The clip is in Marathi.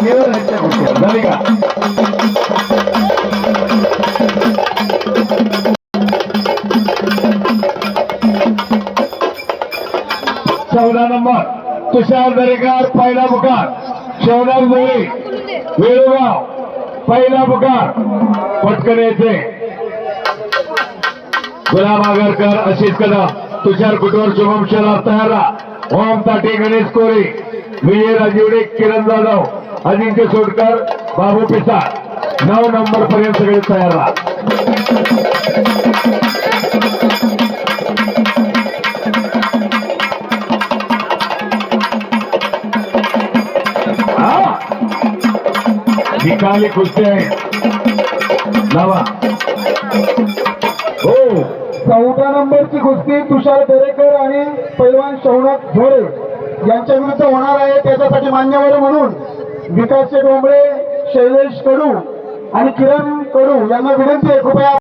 केवळ यांच्या कुस्त्या झाली का? चौदा नंबर तुषार दरेकर पहिला पुकार, शौनक जोळी वेळूगाव पहिला पुकार, पटकन यायचे. गुलाम आगरकर, आशिष कदम, तुषार कुटवर, शुभम शेलार तयार राहा. ओम ताटे, गणेश कोरे, विजय राजीवडे, किरण जाधव, अजिंक्य सोडकर, बाबू पिसाळ 9 नंबर पर्यंत सगळे तयार राहा. निकाली कुस्ती आहे लावा. हो, 14 नंबरची कुस्ती तुषार दरेकर आणि पैलवान शौनक झोळे यांच्या विरुद्ध होणार आहे. त्याच्यासाठी मान्यवर म्हणून विकास डोंबळे, शैलेश कडू आणि किरण कडू यांना विनंती आहे कृपया